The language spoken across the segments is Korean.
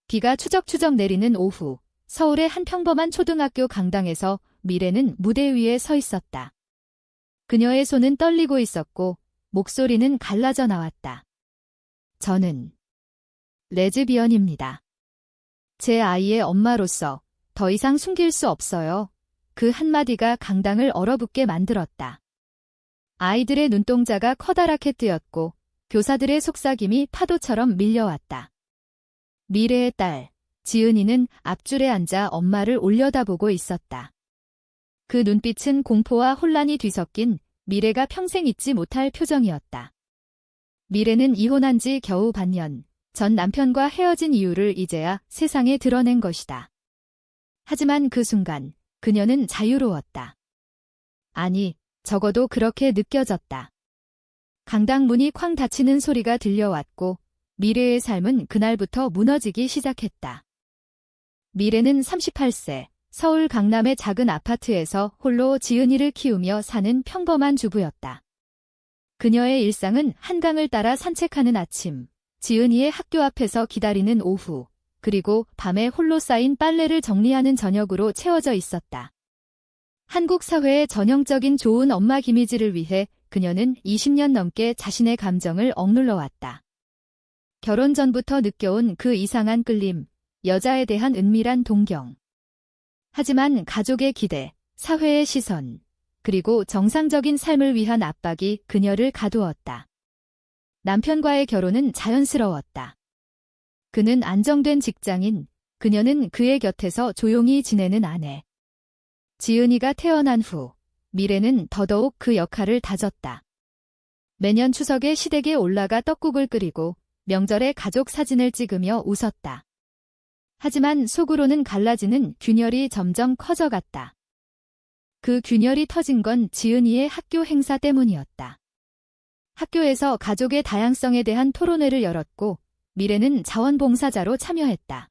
비가 추적추적 내리는 오후, 서울의 한 평범한 초등학교 강당에서 미래는 무대 위에 서 있었다. 그녀의 손은 떨리고 있었고 목소리는 갈라져 나왔다. 저는 레즈비언입니다. 제 아이의 엄마로서 더 이상 숨길 수 없어요. 그 한마디가 강당을 얼어붙게 만들었다. 아이들의 눈동자가 커다랗게 뜨였고 교사들의 속삭임이 파도처럼 밀려왔다. 미래의 딸, 지은이는 앞줄에 앉아 엄마를 올려다보고 있었다. 그 눈빛은 공포와 혼란이 뒤섞인 미래가 평생 잊지 못할 표정이었다. 미래는 이혼한 지 겨우 반년, 전 남편과 헤어진 이유를 이제야 세상에 드러낸 것이다. 하지만 그 순간 그녀는 자유로웠다. 아니, 적어도 그렇게 느껴졌다. 강당 문이 쾅 닫히는 소리가 들려왔고 미래의 삶은 그날부터 무너지기 시작했다. 미래는 38세, 서울 강남의 작은 아파트에서 홀로 지은이를 키우며 사는 평범한 주부였다. 그녀의 일상은 한강을 따라 산책하는 아침, 지은이의 학교 앞에서 기다리는 오후, 그리고 밤에 홀로 쌓인 빨래를 정리하는 저녁으로 채워져 있었다. 한국 사회의 전형적인 좋은 엄마 이미지를 위해 그녀는 20년 넘게 자신의 감정을 억눌러 왔다. 결혼 전부터 느껴온 그 이상한 끌림, 여자에 대한 은밀한 동경. 하지만 가족의 기대, 사회의 시선, 그리고 정상적인 삶을 위한 압박이 그녀를 가두었다. 남편과의 결혼은 자연스러웠다. 그는 안정된 직장인, 그녀는 그의 곁에서 조용히 지내는 아내. 지은이가 태어난 후, 미래는 더더욱 그 역할을 다졌다. 매년 추석에 시댁에 올라가 떡국을 끓이고 명절에 가족 사진을 찍으며 웃었다. 하지만 속으로는 갈라지는 균열이 점점 커져갔다. 그 균열이 터진 건 지은이의 학교 행사 때문이었다. 학교에서 가족의 다양성에 대한 토론회를 열었고 미래는 자원봉사자로 참여했다.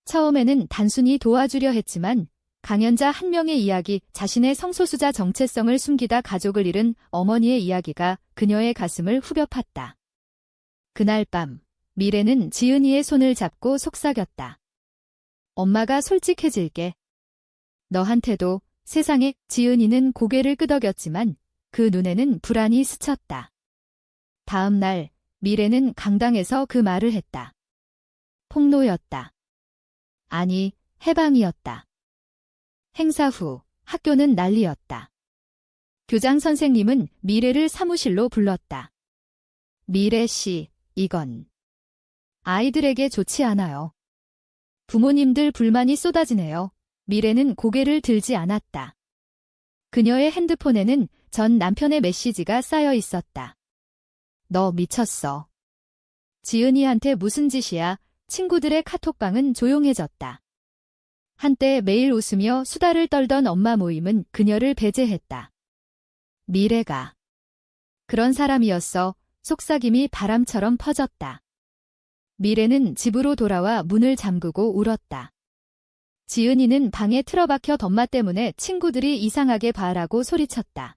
처음에는 단순히 도와주려 했지만 강연자 한 명의 이야기, 자신의 성소수자 정체성을 숨기다 가족을 잃은 어머니의 이야기가 그녀의 가슴을 후벼 팠다. 그날 밤, 미래는 지은이의 손을 잡고 속삭였다. 엄마가 솔직해질게. 너한테도. 세상에. 지은이는 고개를 끄덕였지만 그 눈에는 불안이 스쳤다. 다음 날, 미래는 강당에서 그 말을 했다. 폭로였다. 아니, 해방이었다. 행사 후 학교는 난리였다. 교장 선생님은 미래를 사무실로 불렀다. 미래 씨, 이건 아이들에게 좋지 않아요. 부모님들 불만이 쏟아지네요. 미래는 고개를 들지 않았다. 그녀의 핸드폰에는 전 남편의 메시지가 쌓여 있었다. 너 미쳤어. 지은이한테 무슨 짓이야. 친구들의 카톡방은 조용해졌다. 한때 매일 웃으며 수다를 떨던 엄마 모임은 그녀를 배제했다. 미래가 그런 사람이었어. 속삭임이 바람처럼 퍼졌다. 미래는 집으로 돌아와 문을 잠그고 울었다. 지은이는 방에 틀어박혀 덤마 때문에 친구들이 이상하게 봐라고 소리쳤다.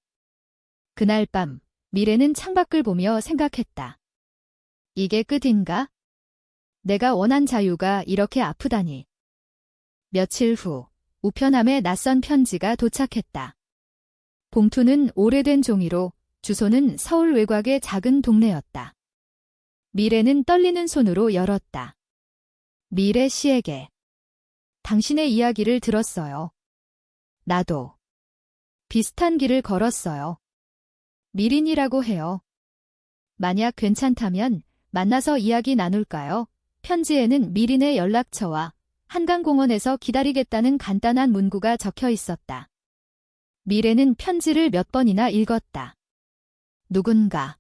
그날 밤, 미래는 창밖을 보며 생각했다. 이게 끝인가? 내가 원한 자유가 이렇게 아프다니. 며칠 후, 우편함에 낯선 편지가 도착했다. 봉투는 오래된 종이로, 주소는 서울 외곽의 작은 동네였다. 미래는 떨리는 손으로 열었다. 미래 씨에게. 당신의 이야기를 들었어요. 나도. 비슷한 길을 걸었어요. 미린이라고 해요. 만약 괜찮다면 만나서 이야기 나눌까요? 편지에는 미린의 연락처와 한강공원에서 기다리겠다는 간단한 문구가 적혀 있었다. 미래는 편지를 몇 번이나 읽었다. 누군가.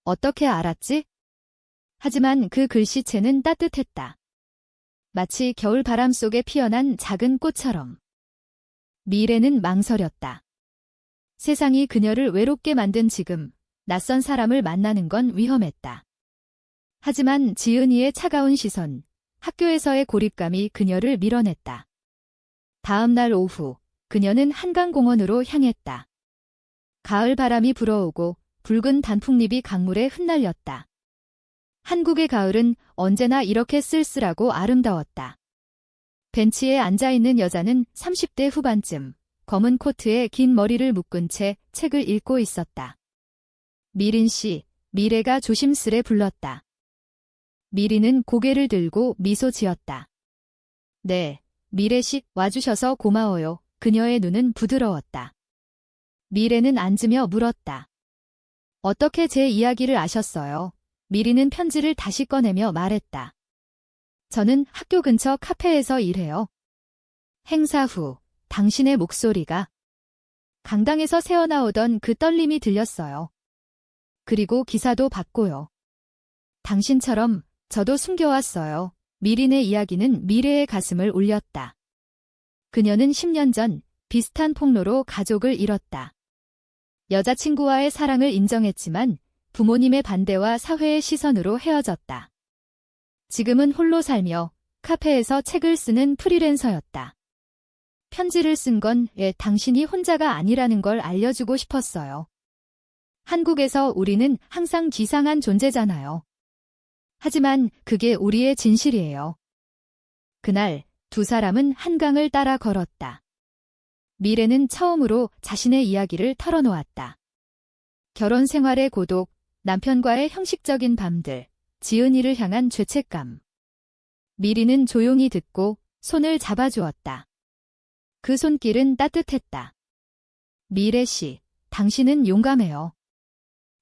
어떻게 알았지? 하지만 그 글씨체는 따뜻했다. 마치 겨울 바람 속에 피어난 작은 꽃처럼. 미래는 망설였다. 세상이 그녀를 외롭게 만든 지금, 낯선 사람을 만나는 건 위험했다. 하지만 지은이의 차가운 시선, 학교에서의 고립감이 그녀를 밀어냈다. 다음 날 오후, 그녀는 한강공원으로 향했다. 가을 바람이 불어오고 붉은 단풍잎이 강물에 흩날렸다. 한국의 가을은 언제나 이렇게 쓸쓸하고 아름다웠다. 벤치에 앉아있는 여자는 30대 후반쯤, 검은 코트에 긴 머리를 묶은 채 책을 읽고 있었다. 미린 씨, 미래가 조심스레 불렀다. 미리는 고개를 들고 미소 지었다. 네, 미래 씨, 와주셔서 고마워요. 그녀의 눈은 부드러웠다. 미래는 앉으며 물었다. 어떻게 제 이야기를 아셨어요? 미리는 편지를 다시 꺼내며 말했다. 저는 학교 근처 카페에서 일해요. 행사 후 당신의 목소리가 강당에서 새어나오던 그 떨림이 들렸어요. 그리고 기사도 봤고요. 당신처럼 저도 숨겨왔어요. 미린의 이야기는 미래의 가슴을 울렸다. 그녀는 10년 전 비슷한 폭로로 가족을 잃었다. 여자친구와의 사랑을 인정했지만 부모님의 반대와 사회의 시선으로 헤어졌다. 지금은 홀로 살며 카페에서 책을 쓰는 프리랜서였다. 편지를 쓴 건 당신이 혼자가 아니라는 걸 알려주고 싶었어요. 한국에서 우리는 항상 기상한 존재잖아요. 하지만 그게 우리의 진실이에요. 그날 두 사람은 한강을 따라 걸었다. 미래는 처음으로 자신의 이야기를 털어놓았다. 결혼 생활의 고독, 남편과의 형식적인 밤들, 지은이를 향한 죄책감. 미리는 조용히 듣고 손을 잡아주었다. 그 손길은 따뜻했다. 미래 씨, 당신은 용감해요.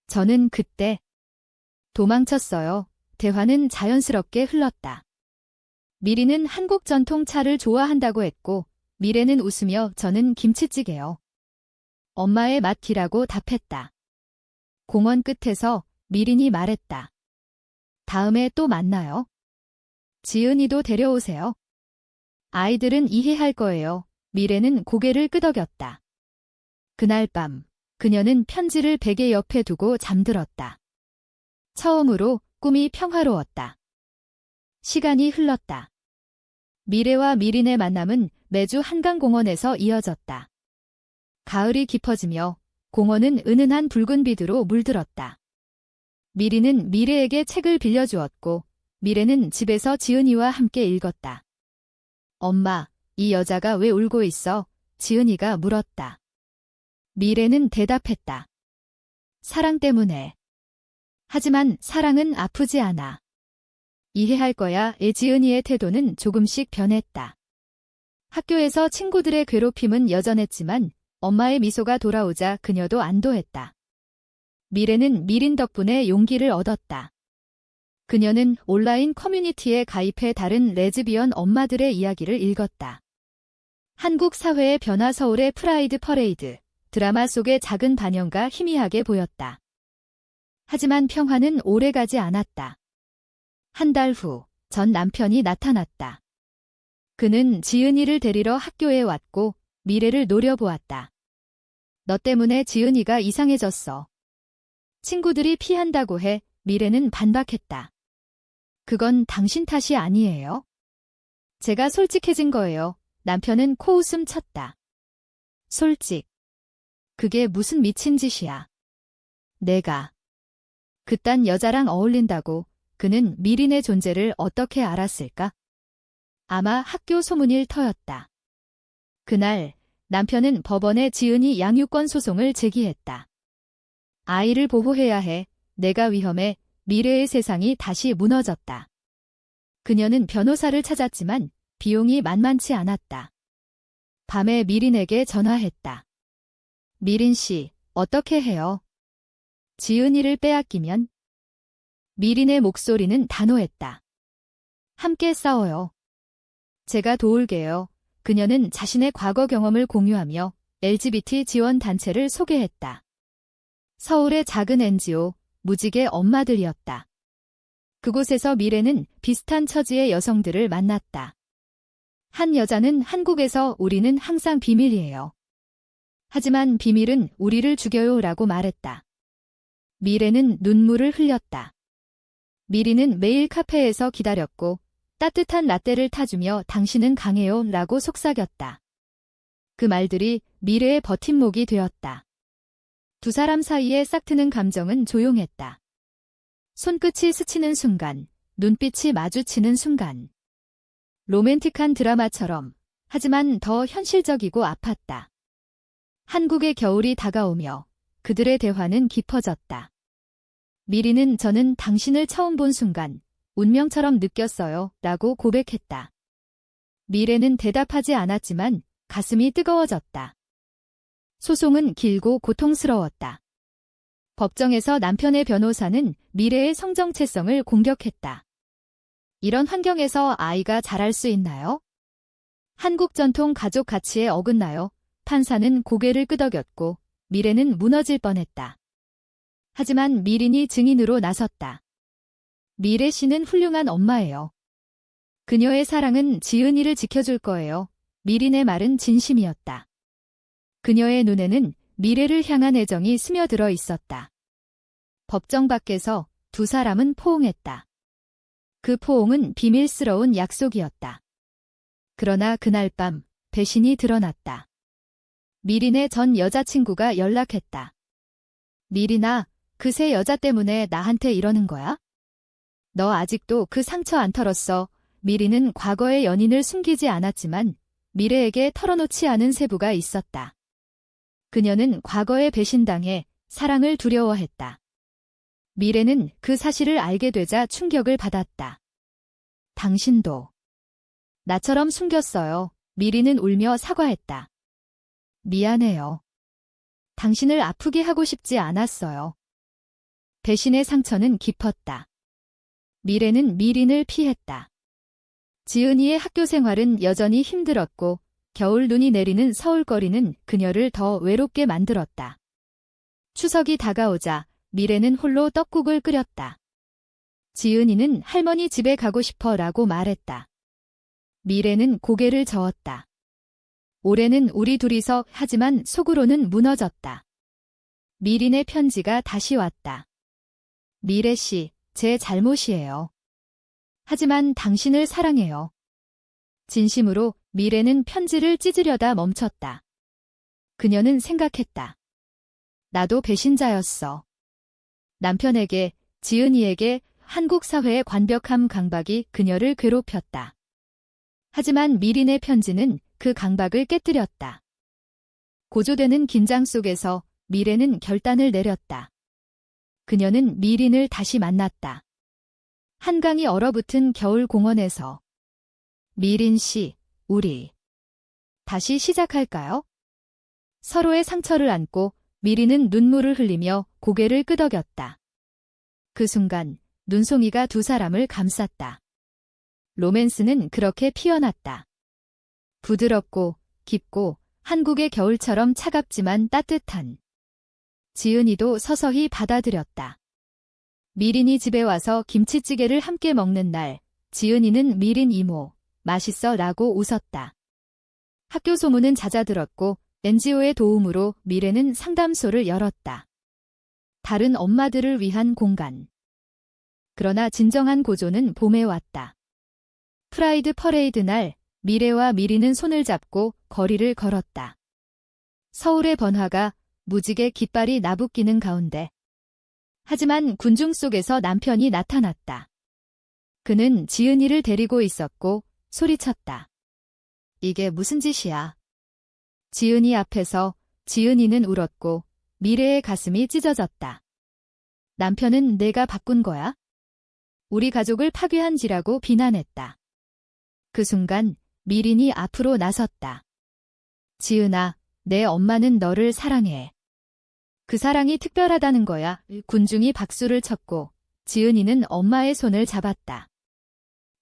저는 그때 도망쳤어요. 대화는 자연스럽게 흘렀다. 미리는 한국 전통 차를 좋아한다고 했고, 미래는 웃으며 저는 김치찌개요. 엄마의 맛이라고 답했다. 공원 끝에서 미린이 말했다. 다음에 또 만나요. 지은이도 데려오세요. 아이들은 이해할 거예요. 미래는 고개를 끄덕였다. 그날 밤, 그녀는 편지를 베개 옆에 두고 잠들었다. 처음으로 꿈이 평화로웠다. 시간이 흘렀다. 미래와 미린의 만남은 매주 한강공원에서 이어졌다. 가을이 깊어지며 공원은 은은한 붉은 빛으로 물들었다. 미리는 미래에게 책을 빌려주었고 미래는 집에서 지은이와 함께 읽었다. 엄마, 이 여자가 왜 울고 있어? 지은이가 물었다. 미래는 대답했다. 사랑 때문에. 하지만 사랑은 아프지 않아. 이해할 거야. 지은이의 태도는 조금씩 변했다. 학교에서 친구들의 괴롭힘은 여전했지만 엄마의 미소가 돌아오자 그녀도 안도했다. 미래는 미린 덕분에 용기를 얻었다. 그녀는 온라인 커뮤니티에 가입해 다른 레즈비언 엄마들의 이야기를 읽었다. 한국 사회의 변화, 서울의 프라이드 퍼레이드, 드라마 속의 작은 반영가 희미하게 보였다. 하지만 평화는 오래가지 않았다. 한 달 후, 전 남편이 나타났다. 그는 지은이를 데리러 학교에 왔고 미래를 노려보았다. 너 때문에 지은이가 이상해졌어. 친구들이 피한다고 해. 미래는 반박했다. 그건 당신 탓이 아니에요. 제가 솔직해진 거예요. 남편은 코웃음 쳤다. 솔직. 그게 무슨 미친 짓이야. 내가 그딴 여자랑 어울린다고. 그는 미린의 존재를 어떻게 알았을까? 아마 학교 소문일 터였다. 그날 남편은 법원에 지은이 양육권 소송을 제기했다. 아이를 보호해야 해. 내가 위험해. 미래의 세상이 다시 무너졌다. 그녀는 변호사를 찾았지만 비용이 만만치 않았다. 밤에 미린에게 전화했다. 미린 씨, 어떻게 해요? 지은이를 빼앗기면? 미린의 목소리는 단호했다. 함께 싸워요. 제가 도울게요. 그녀는 자신의 과거 경험을 공유하며 LGBT 지원 단체를 소개했다. 서울의 작은 NGO, 무지개 엄마들이었다. 그곳에서 미래는 비슷한 처지의 여성들을 만났다. 한 여자는 한국에서 우리는 항상 비밀이에요. 하지만 비밀은 우리를 죽여요 라고 말했다. 미래는 눈물을 흘렸다. 미리는 매일 카페에서 기다렸고 따뜻한 라떼를 타주며 당신은 강해요 라고 속삭였다. 그 말들이 미래의 버팀목이 되었다. 두 사람 사이에 싹트는 감정은 조용했다. 손끝이 스치는 순간, 눈빛이 마주치는 순간. 로맨틱한 드라마처럼, 하지만 더 현실적이고 아팠다. 한국의 겨울이 다가오며 그들의 대화는 깊어졌다. 미리는 저는 당신을 처음 본 순간 운명처럼 느꼈어요 라고 고백했다. 미래는 대답하지 않았지만 가슴이 뜨거워졌다. 소송은 길고 고통스러웠다. 법정에서 남편의 변호사는 미래의 성정체성을 공격했다. 이런 환경에서 아이가 자랄 수 있나요? 한국 전통 가족 가치에 어긋나요? 판사는 고개를 끄덕였고 미래는 무너질 뻔했다. 하지만 미린이 증인으로 나섰다. 미래 씨는 훌륭한 엄마예요. 그녀의 사랑은 지은이를 지켜줄 거예요. 미린의 말은 진심이었다. 그녀의 눈에는 미래를 향한 애정이 스며들어 있었다. 법정 밖에서 두 사람은 포옹했다. 그 포옹은 비밀스러운 약속이었다. 그러나 그날 밤 배신이 드러났다. 미린의 전 여자친구가 연락했다. 미린아, 그 새 여자 때문에 나한테 이러는 거야? 너 아직도 그 상처 안 털었어. 미린은 과거의 연인을 숨기지 않았지만 미래에게 털어놓지 않은 세부가 있었다. 그녀는 과거에 배신당해 사랑을 두려워했다. 미래는 그 사실을 알게 되자 충격을 받았다. 당신도 나처럼 숨겼어요. 미리는 울며 사과했다. 미안해요. 당신을 아프게 하고 싶지 않았어요. 배신의 상처는 깊었다. 미래는 미린을 피했다. 지은이의 학교 생활은 여전히 힘들었고 겨울 눈이 내리는 서울거리는 그녀를 더 외롭게 만들었다. 추석이 다가오자 미래는 홀로 떡국을 끓였다. 지은이는 할머니 집에 가고 싶어 라고 말했다. 미래는 고개를 저었다. 올해는 우리 둘이서 하지만 속으로는 무너졌다. 미린의 편지가 다시 왔다. 미래 씨, 제 잘못이에요. 하지만 당신을 사랑해요. 진심으로 미래는 편지를 찢으려다 멈췄다. 그녀는 생각했다. 나도 배신자였어. 남편에게, 지은이에게 한국 사회의 관벽함 강박이 그녀를 괴롭혔다. 하지만 미린의 편지는 그 강박을 깨뜨렸다. 고조되는 긴장 속에서 미래는 결단을 내렸다. 그녀는 미린을 다시 만났다. 한강이 얼어붙은 겨울 공원에서. 미린 씨, 우리 다시 시작할까요? 서로의 상처를 안고 미린은 눈물을 흘리며 고개를 끄덕였다. 그 순간 눈송이가 두 사람을 감쌌다. 로맨스는 그렇게 피어났다. 부드럽고 깊고 한국의 겨울처럼 차갑지만 따뜻한. 지은이도 서서히 받아들였다. 미린이 집에 와서 김치찌개를 함께 먹는 날, 지은이는 미린 이모, 맛있어 라고 웃었다. 학교 소문은 잦아들었고 NGO의 도움으로 미래는 상담소를 열었다. 다른 엄마들을 위한 공간. 그러나 진정한 고조는 봄에 왔다. 프라이드 퍼레이드 날 미래와 미리는 손을 잡고 거리를 걸었다. 서울의 번화가 무지개 깃발이 나부끼는 가운데. 하지만 군중 속에서 남편이 나타났다. 그는 지은이를 데리고 있었고 소리쳤다. 이게 무슨 짓이야? 지은이 앞에서 지은이는 울었고 미래의 가슴이 찢어졌다. 남편은 내가 바꾼 거야? 우리 가족을 파괴한지라고 비난했다. 그 순간 미린이 앞으로 나섰다. 지은아, 내 엄마는 너를 사랑해. 그 사랑이 특별하다는 거야. 군중이 박수를 쳤고 지은이는 엄마의 손을 잡았다.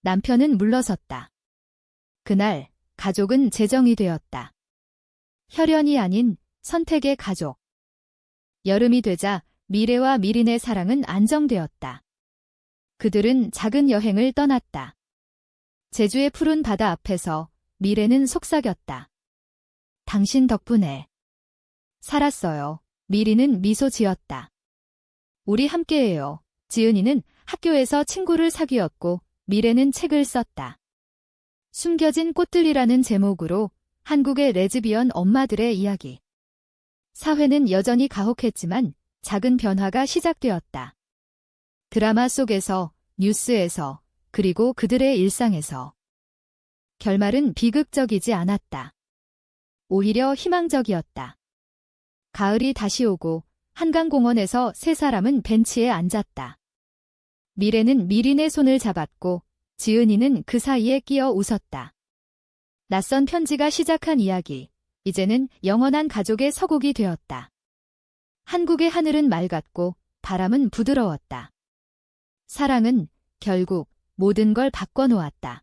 남편은 물러섰다. 그날 가족은 재정이 되었다. 혈연이 아닌 선택의 가족. 여름이 되자 미래와 미린의 사랑은 안정되었다. 그들은 작은 여행을 떠났다. 제주의 푸른 바다 앞에서 미래는 속삭였다. 당신 덕분에 살았어요. 미리는 미소 지었다. 우리 함께해요. 지은이는 학교에서 친구를 사귀었고 미래는 책을 썼다. 숨겨진 꽃들이라는 제목으로 한국의 레즈비언 엄마들의 이야기. 사회는 여전히 가혹했지만 작은 변화가 시작되었다. 드라마 속에서, 뉴스에서, 그리고 그들의 일상에서. 결말은 비극적이지 않았다. 오히려 희망적이었다. 가을이 다시 오고 한강공원에서 세 사람은 벤치에 앉았다. 미래는 미린의 손을 잡았고 지은이는 그 사이에 끼어 웃었다. 낯선 편지가 시작한 이야기. 이제는 영원한 가족의 서곡이 되었다. 한국의 하늘은 맑았고 바람은 부드러웠다. 사랑은 결국 모든 걸 바꿔놓았다.